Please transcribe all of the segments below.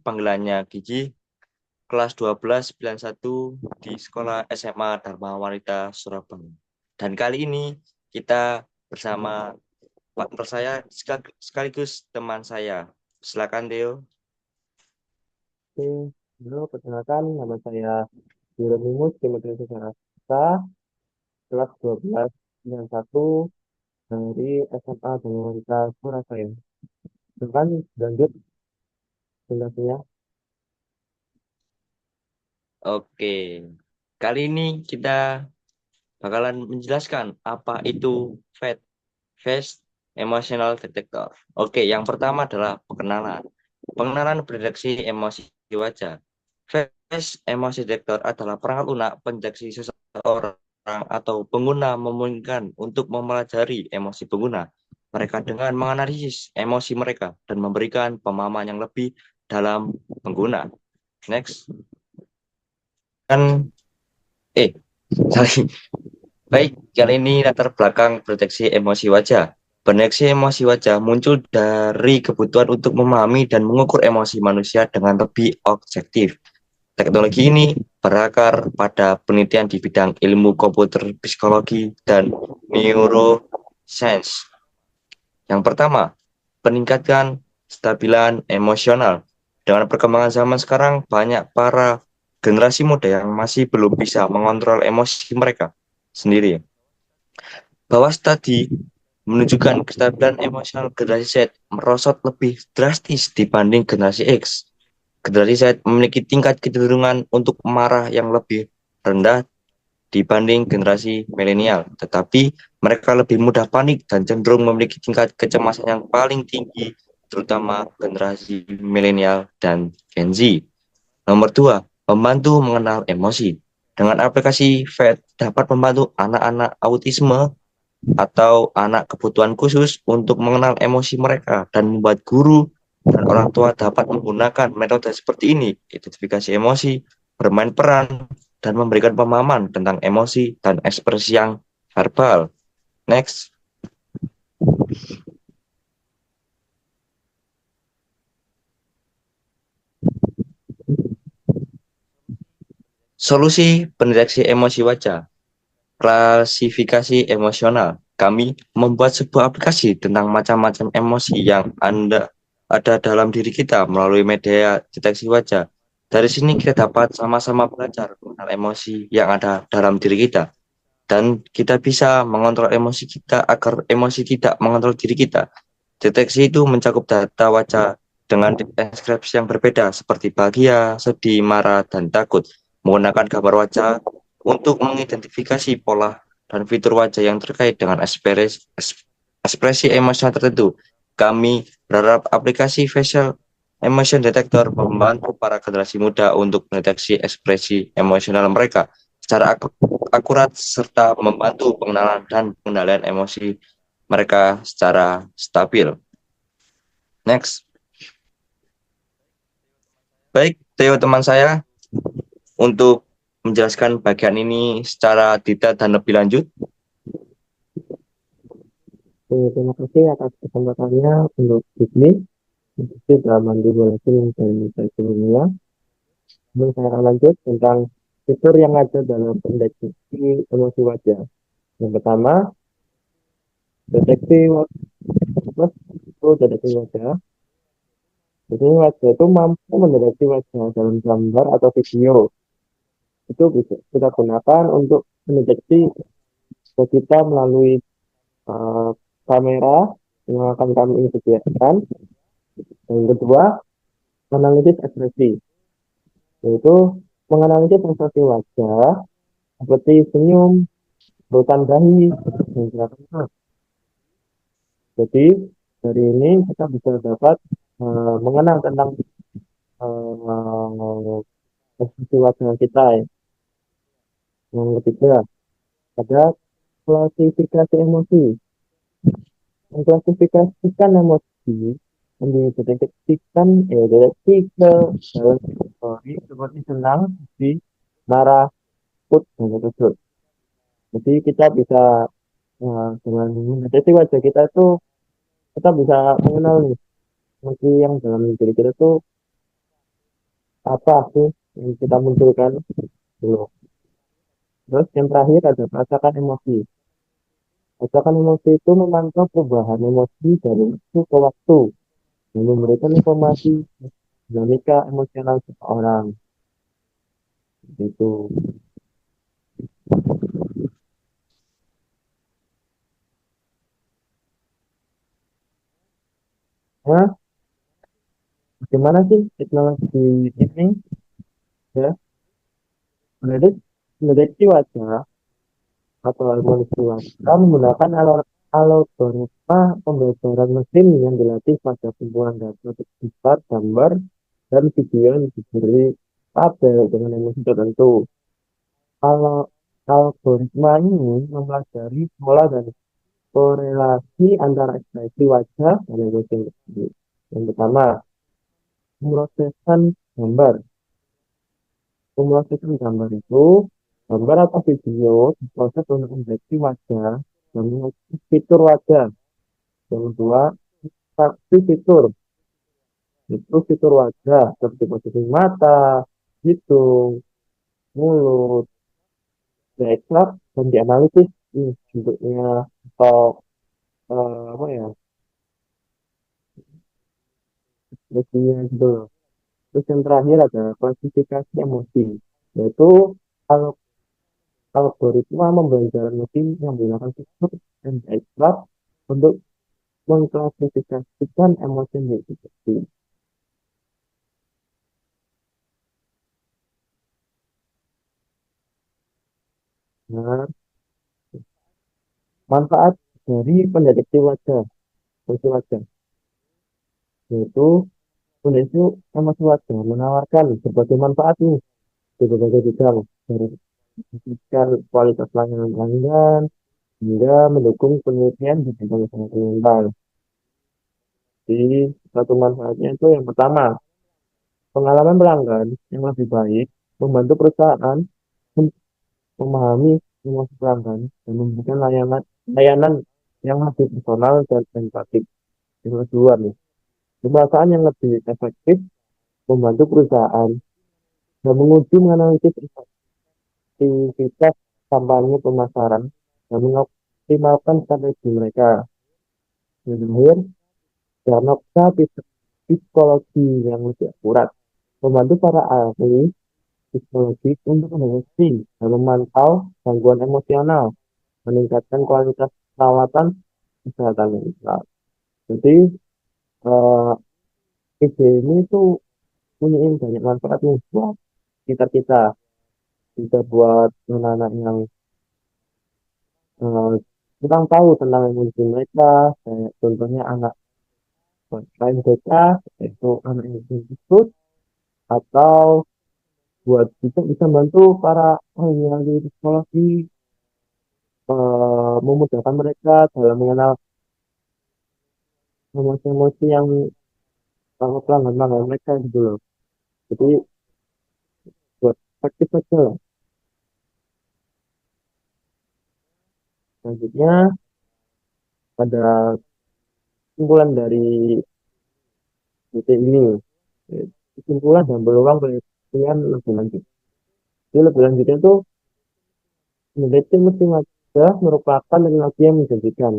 panggilannya Gigi, kelas 1291 di Sekolah SMA Dharma Wanita Surabaya. Dan kali ini kita bersama partner saya sekaligus teman saya. Silakan Theo. Oke, halo, perkenalkan nama saya Hieronymus Demetrius Sarasta, kelas 12 dengan satu dari SMA Dharma Surabaya. Silakan lanjut penjelasannya. Oke. Kali ini kita bakalan menjelaskan apa itu FED, Face Emotional Detector. Oke, yang pertama adalah pengenalan. Pengenalan berdeteksi emosi wajah. Face Emotion Detector adalah perangkat lunak pendeteksi seseorang atau pengguna memungkinkan untuk mempelajari emosi pengguna mereka dengan menganalisis emosi mereka dan memberikan pemahaman yang lebih dalam pengguna. Next. Kan, eh, sorry. Baik, kali ini latar belakang deteksi emosi wajah. Deteksi emosi wajah muncul dari kebutuhan untuk memahami dan mengukur emosi manusia dengan lebih objektif. Teknologi ini berakar pada penelitian di bidang ilmu komputer, psikologi, dan neuroscience. Yang pertama, peningkatkan stabilan emosional. Dengan perkembangan zaman sekarang, banyak para generasi muda yang masih belum bisa mengontrol emosi mereka sendiri. Bahwa studi menunjukkan kestabilan emosional generasi Z merosot lebih drastis dibanding generasi X. Generasi Z memiliki tingkat kecenderungan untuk marah yang lebih rendah dibanding generasi milenial, tetapi mereka lebih mudah panik dan cenderung memiliki tingkat kecemasan yang paling tinggi, terutama generasi milenial dan Gen Z. Nomor dua, membantu mengenal emosi. Dengan aplikasi FED dapat membantu anak-anak autisme atau anak kebutuhan khusus untuk mengenal emosi mereka dan membuat guru dan orang tua dapat menggunakan metode seperti ini, identifikasi emosi, bermain peran, dan memberikan pemahaman tentang emosi dan ekspresi yang verbal. Next, solusi pendeteksi emosi wajah, klasifikasi emosional. Kami membuat sebuah aplikasi tentang macam-macam emosi yang ada dalam diri kita melalui media deteksi wajah. Dari sini kita dapat sama-sama belajar mengenal emosi yang ada dalam diri kita. Dan kita bisa mengontrol emosi kita agar emosi tidak mengontrol diri kita. Deteksi itu mencakup data wajah dengan deskripsi yang berbeda seperti bahagia, sedih, marah, dan takut. Menggunakan gambar wajah untuk mengidentifikasi pola dan fitur wajah yang terkait dengan ekspresi emosional tertentu. Kami berharap aplikasi Facial Emotion Detector membantu para generasi muda untuk mendeteksi ekspresi emosional mereka secara akurat serta membantu pengenalan dan pengendalian emosi mereka secara stabil. Next. Baik, Theo teman saya untuk menjelaskan bagian ini secara detail dan lebih lanjut. Oke, terima kasih atas kesempatannya untuk bisnis. Itu telah mandiri dan saya sebelumnya. Sebelum saya akan lanjut tentang fitur yang ada dalam pendeteksi emosi wajah. Yang pertama, deteksi wajah, itu deteksi wajah. Jadi wajah itu mampu mendeteksi wajah dalam gambar atau video. Itu bisa kita gunakan untuk mendeteksi wajah kita melalui uh, kamera yang akan kami sediakan. Yang kedua, menganalisis ekspresi, yaitu menganalisis ekspresi wajah seperti senyum, rotan dahi, dan gerakan. Jadi dari ini kita bisa dapat mengenal tentang ekspresi wajah kita. Ya. Yang ketiga, ada klasifikasi emosi. Mengklasifikasikan emosi yang dideteksikan deteksi ke dalam kategori seperti senang, sedih, marah, takut, dan terkejut. Jadi kita bisa dengan mendeteksi wajah kita itu kita bisa mengenal nih emosi yang dalam diri kita tuh apa sih yang kita munculkan dulu. Terus yang terakhir ada perasakan emosi. Perasakan emosi itu memantau perubahan emosi dari waktu ke waktu dan memberikan informasi dinamika emosional seseorang. Itu. Nah, bagaimana sih teknologi ini ya mendeteksi wajah atau harmonisasi wajah menggunakan algoritma pembelajaran mesin yang dilatih pada kumpulan data besar gambar dan video yang diberi tabel dengan emosi tertentu. Kalau algoritma ini mempelajari pola dan korelasi antara ekspresi wajah dan emosi tersebut. Yang pertama, pemrosesan gambar. Pemrosesan gambar itu gambar atau video diproses untuk mendeteksi wajah dan mendeteksi fitur wajah. Yang kedua, saksi fitur. Itu fitur wajah seperti posisi mata, hidung, mulut, diekstrak dan dianalisis bentuknya atau apa ya, ekspresinya gitu. Terus yang terakhir ada klasifikasi emosi, yaitu al- algoritma pembelajaran mesin yang menggunakan fitur dan diekstrak untuk mengklasifikasikan emosi menjadi seperti. Nah, manfaat dari pendeteksi wajah, emosi wajah, yaitu pendeteksi emosi wajah menawarkan berbagai manfaat nih di berbagai bidang, dari meningkatkan kualitas layanan pelanggan hingga mendukung penelitian di bidang kesehatan mental. Jadi, satu manfaatnya itu yang pertama, pengalaman pelanggan yang lebih baik membantu perusahaan memahami emosi pelanggan dan memberikan layanan yang lebih personal dan empatik. Yang kedua nih, pemasaran yang lebih efektif membantu perusahaan dan menguji menganalisis efektivitas kampanye pemasaran dan mengoptimalkan strategi mereka. Yang terakhir, diagnosa psikologi yang lebih akurat membantu para ahli psikologi untuk mendeteksi dan memantau gangguan emosional, meningkatkan kualitas perawatan kesehatan mental. Jadi, eh, ide ini tuh punya banyak manfaat nih buat kita kita, bisa buat anak-anak yang eh, kurang tahu tentang emosi mereka, kayak contohnya anak lain BK, yaitu anak yang tersebut, atau buat bisa bisa bantu para yang di psikologi, memudahkan mereka dalam mengenal emosi-emosi yang pelanggan-pelanggan mereka gitu loh. Jadi buat praktis aja lah. Selanjutnya pada kesimpulan dari titik ini, kesimpulan dan peluang penelitian lebih lanjut. Jadi lebih lanjutnya itu meneliti mesin wajah merupakan teknologi yang menjanjikan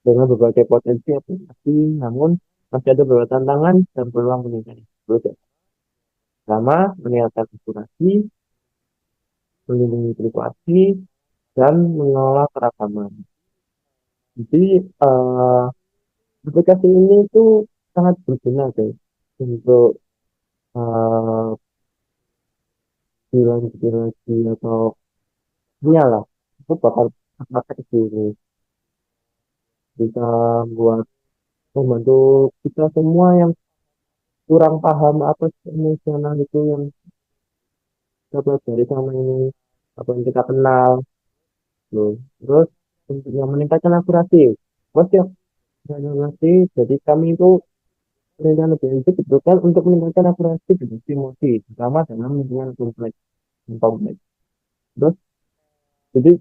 dengan berbagai potensi aplikasi, namun masih ada beberapa tantangan dan peluang penelitian. Pertama, meningkatkan akurasi, melindungi privasi, dan mengelola keragaman. Jadi, aplikasi ini itu sangat berguna guys untuk uh, bilang atau lah itu bakal praktek ini bisa buat membantu kita semua yang kurang paham apa sih emosional itu yang kita pelajari sama ini, apa yang kita kenal loh. Terus untuk yang meningkatkan akurasi, bos ya akurasi. Jadi kami itu penelitian lebih lanjut dibutuhkan untuk meningkatkan akurasi deteksi emosi, terutama dalam lingkungan kompleks. Terus jadi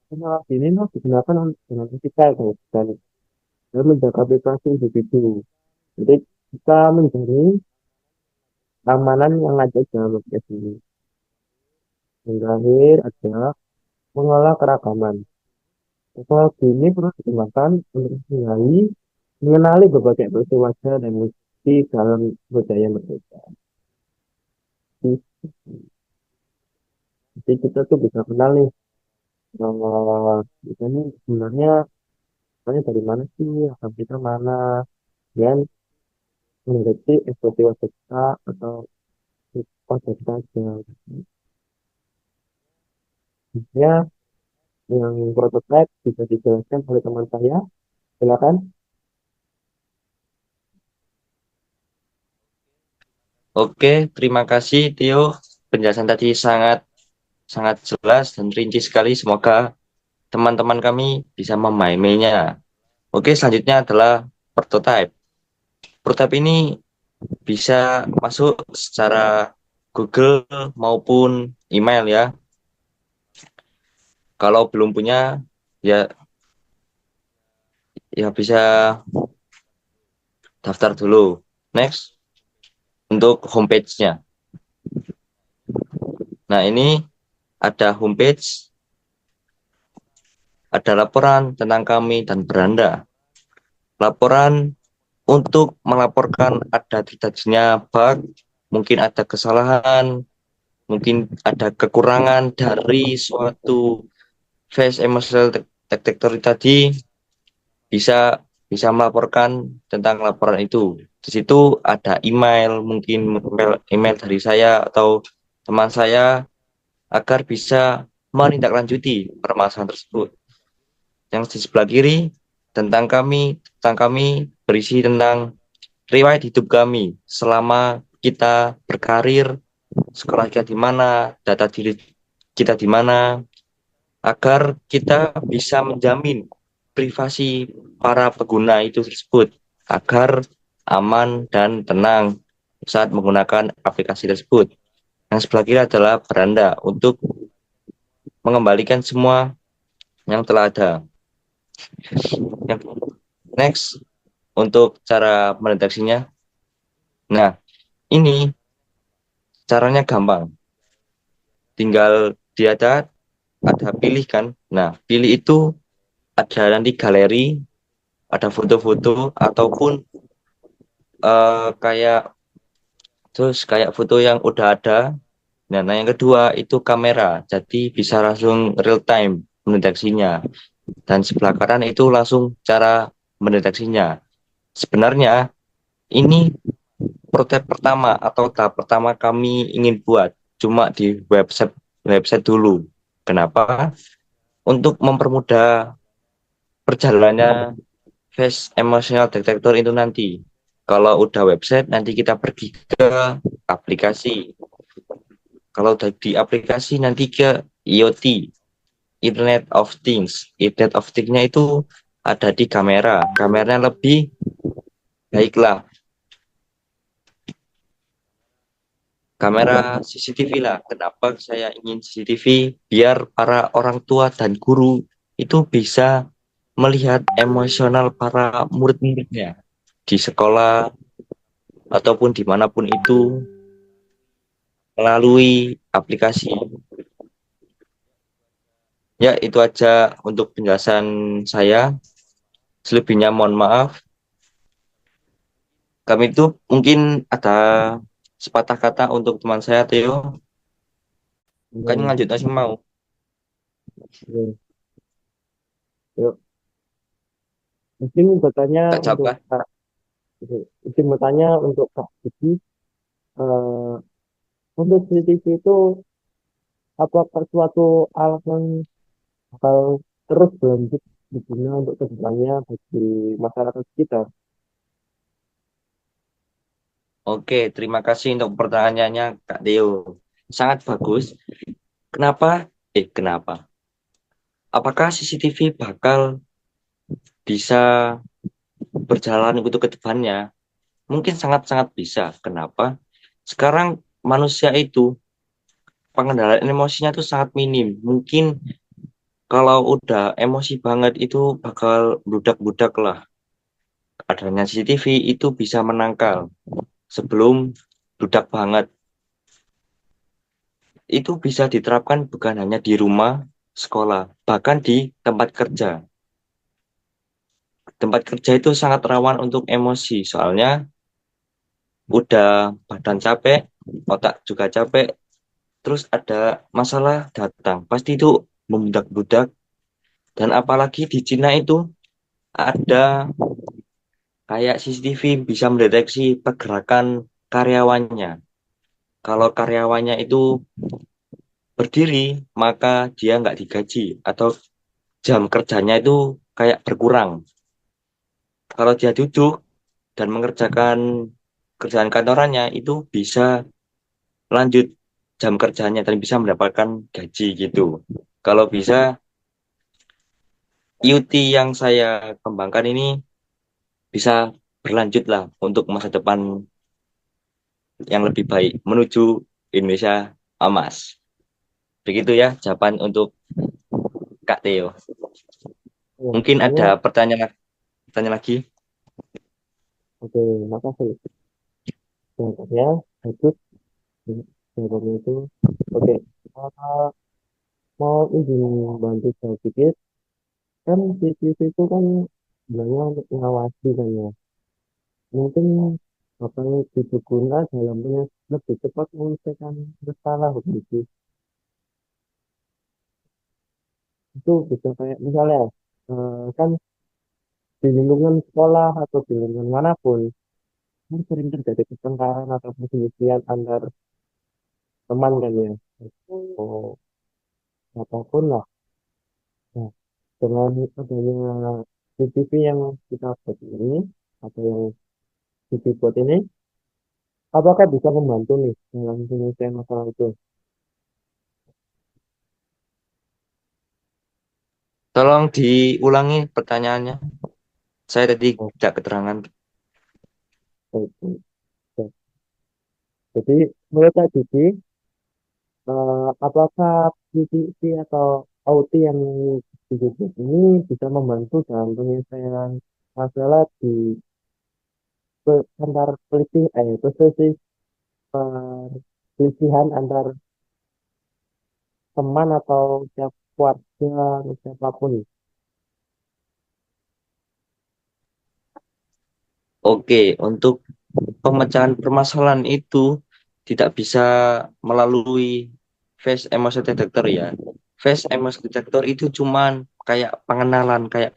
teknologi ini tuh digunakan dengan etika guys, dan menjaga privasi individu. Jadi kita menjaring keamanan yang ada dalam website ini. Yang terakhir adalah mengolah keragaman. Teknologi ini perlu dikembangkan untuk mengenali berbagai peristiwa sejarah dan musik dalam budaya berbeda. Jadi kita tuh bisa kenal nih, kita ini sebenarnya asalnya dari mana sih, asal kita mana, dan mengerti ekspresi wajah kita atau wajah kita aja. Ya, yang prototipe bisa dijelaskan oleh teman saya. Silakan. Oke, terima kasih Tio. Penjelasan tadi sangat sangat jelas dan rinci sekali. Semoga teman-teman kami bisa memahaminya. Oke, selanjutnya adalah prototype. Prototype ini bisa masuk secara Google maupun email ya. Kalau belum punya, ya ya bisa daftar dulu. Next, untuk homepage-nya. Nah, ini ada homepage, ada laporan tentang kami dan beranda. Laporan untuk melaporkan ada terjadinya bug, mungkin ada kesalahan, mungkin ada kekurangan dari suatu face emotional detector tadi, bisa bisa melaporkan tentang laporan itu. Di situ ada email, mungkin email dari saya atau teman saya agar bisa menindaklanjuti permasalahan tersebut. Yang di sebelah kiri tentang kami berisi tentang riwayat hidup kami selama kita berkarir, sekolah kita di mana, data diri kita di mana, agar kita bisa menjamin privasi para pengguna itu tersebut agar aman dan tenang saat menggunakan aplikasi tersebut. Yang sebelah kiri adalah beranda untuk mengembalikan semua yang telah ada. Yang next, untuk cara mendeteksinya. Nah, ini caranya gampang. Tinggal ada pilih kan. Nah, pilih itu ada nanti galeri, ada foto-foto ataupun kayak kayak foto yang udah ada. Nah, yang kedua itu kamera. Jadi bisa langsung real time mendeteksinya. Dan sebelah kanan itu langsung cara mendeteksinya. Sebenarnya ini prototipe pertama atau tahap pertama kami ingin buat cuma di website website dulu. Kenapa? Untuk mempermudah perjalanannya face emotional detector itu nanti. Kalau udah website nanti kita pergi ke aplikasi. Kalau udah di aplikasi nanti ke IoT, Internet of Things. Internet of Things-nya itu ada di kamera. Kameranya lebih baiklah. Kamera CCTV lah. Kenapa saya ingin CCTV? Biar para orang tua dan guru itu bisa melihat emosional para murid-muridnya di sekolah ataupun dimanapun itu melalui aplikasi. Ya, itu aja untuk penjelasan saya. Selebihnya mohon maaf. Kami itu mungkin ada sepatah kata untuk teman saya, Theo. Kan Ya, lanjut aja mau. ya. Yuk, mungkin bertanya Kak untuk Jaka. Kak, mungkin bertanya untuk Kak Diki, eh, untuk CCTV itu apakah suatu alat yang bakal terus berlanjut digunakan untuk kedepannya bagi masyarakat kita? Oke, terima kasih untuk pertanyaannya, Kak Theo. Sangat bagus. Kenapa? Kenapa? Apakah CCTV bakal bisa berjalan untuk ke depannya? Mungkin sangat-sangat bisa. Kenapa? Sekarang manusia itu pengendalian emosinya tuh sangat minim. Mungkin kalau udah emosi banget itu bakal budak-budak lah. Adanya CCTV itu bisa menangkal sebelum membludak banget. Itu bisa diterapkan bukan hanya di rumah, sekolah, bahkan di tempat kerja. Tempat kerja itu sangat rawan untuk emosi, soalnya udah badan capek, otak juga capek, terus ada masalah datang. Pasti itu membludak-bludak, dan apalagi di Cina itu ada kayak CCTV bisa mendeteksi pergerakan karyawannya. Kalau karyawannya itu berdiri, maka dia nggak digaji atau jam kerjanya itu kayak berkurang. Kalau dia duduk dan mengerjakan kerjaan kantorannya itu bisa lanjut jam kerjanya dan bisa mendapatkan gaji gitu. Kalau bisa IoT yang saya kembangkan ini bisa berlanjut lah untuk masa depan yang lebih baik menuju Indonesia emas. Begitu ya jawaban untuk Kak Theo. Ya, Mungkin ada sebenarnya pertanyaan lagi. oke, makasih. Jawabannya bagus. Jawabannya itu oke. Eh, mau izin bantu saya sedikit. Kan CCTV itu kan sebenarnya untuk mengawasi kan ya. Mungkin apa yang diguna dalamnya lebih cepat menyelesaikan bersalah begitu. Itu bisa kayak misalnya kan di lingkungan sekolah atau di lingkungan manapun kan sering terjadi pertengkaran atau perselisihan antar teman kan ya. Oh, apapun lah. Nah, dengan adanya CCTV yang kita buat ini atau yang dibuat ini, apakah bisa membantu nih dalam penyelesaian masalah itu? Tolong diulangi pertanyaannya. Saya tadi Oh, tidak keterangan. baik, baik, baik. Jadi menurut Kak Didi, apakah PCC atau OT yang dibuat ini bisa membantu dalam penyelesaian masalah di antar perselisihan antar teman atau siap keluarga atau siapapun. Oke, untuk pemecahan permasalahan itu tidak bisa melalui face emotion detector ya. Face emotion detector itu cuman kayak pengenalan, kayak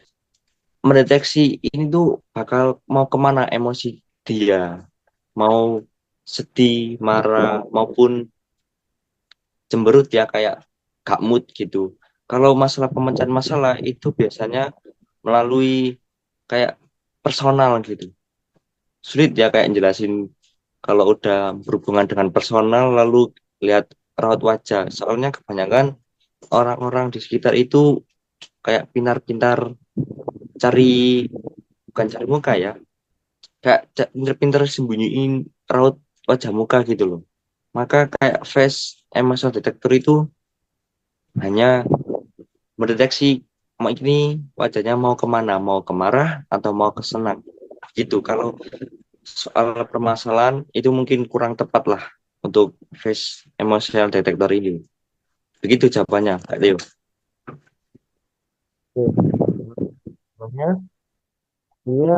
mendeteksi ini tuh bakal mau kemana emosi dia, mau sedih, marah, maupun cemberut ya kayak gak mood gitu. Kalau masalah pemecahan masalah itu biasanya melalui kayak personal gitu. Sulit ya kayak jelasin kalau udah berhubungan dengan personal lalu lihat raut wajah. Soalnya kebanyakan orang-orang di sekitar itu kayak pintar-pintar cari, bukan cari muka ya, kayak pintar-pintar sembunyiin raut wajah muka gitu loh. Maka kayak face emotion detector itu hanya mendeteksi mau ini wajahnya mau kemana, mau kemarah atau mau kesenang gitu. Kalau soal permasalahan itu mungkin kurang tepat lah untuk face emotional detector ini. Begitu jawabannya, Kak Leo. Oke, sebenarnya dia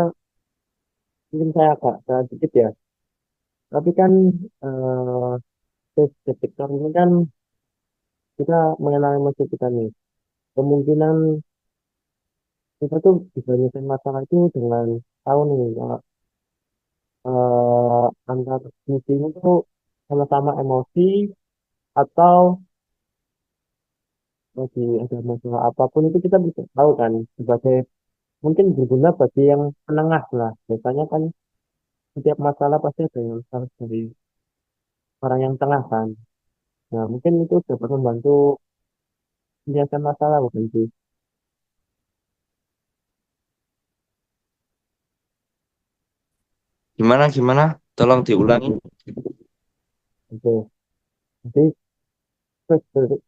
mungkin saya agak salah sedikit ya. Tapi kan eh face detector ini kan kita mengenal emosi kita nih. Kemungkinan kita tuh bisa nyelesain masalah itu dengan tahu nih kalau antar misi itu sama-sama emosi atau lagi ada masalah apapun itu kita bisa tahu kan sebagai mungkin berguna bagi yang penengah lah. Biasanya kan setiap masalah pasti ada yang harus dari orang yang tengah kan. Nah, mungkin itu dapat membantu menyelesaikan masalah bukan sih? Gimana, gimana? Tolong diulangi. Oke. Jadi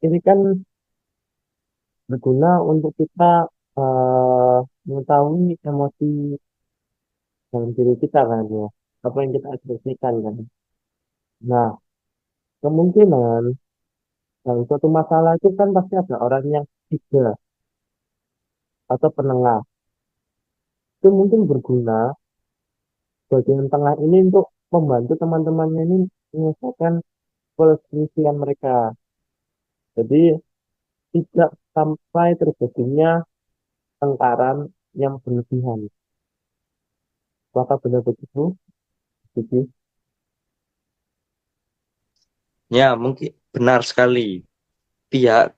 ini kan berguna untuk kita mengetahui emosi dalam diri kita kan ya. Apa yang kita ekspresikan kan. Nah, kemungkinan dalam suatu masalah itu kan pasti ada orang yang tiga atau penengah. Itu mungkin berguna bagian tengah ini untuk membantu teman-temannya ini menyelesaikan perselisihan mereka. Jadi tidak sampai terjadinya tengkaran yang berlebihan. Apakah benar begitu? Jadi, Ya, mungkin benar sekali. Pihak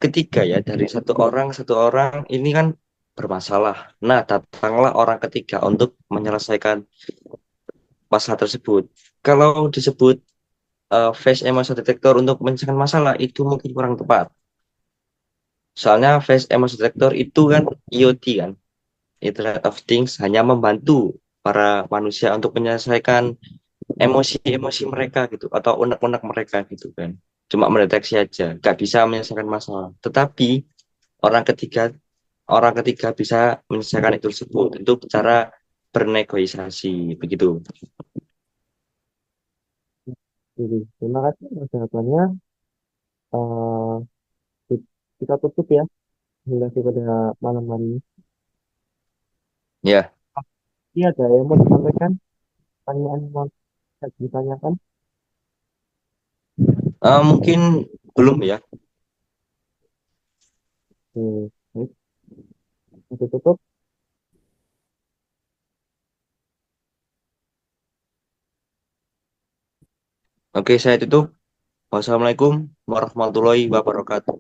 ketiga ya dari satu orang ini kan bermasalah. Nah, datanglah orang ketiga untuk menyelesaikan masalah tersebut. Kalau disebut face emotion detector untuk menyelesaikan masalah itu mungkin kurang tepat. Soalnya face emotion detector itu kan IoT kan, Internet of Things, hanya membantu para manusia untuk menyelesaikan emosi-emosi mereka gitu atau unek-unek mereka gitu kan. Cuma mendeteksi aja, nggak bisa menyelesaikan masalah. Tetapi orang ketiga orang ketiga bisa menyelesaikan itu tersebut itu cara bernegosiasi begitu. terima kasih atas jawabannya. Eh, kita tutup ya hingga pada malam hari ini. Ya, Ini ada yang mau disampaikan, pertanyaan yang mau ditanyakan. mungkin belum ya. Baik, kita tutup. Oke, saya tutup. Wassalamualaikum warahmatullahi wabarakatuh.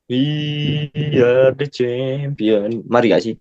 We are the champion. Mari gak sih?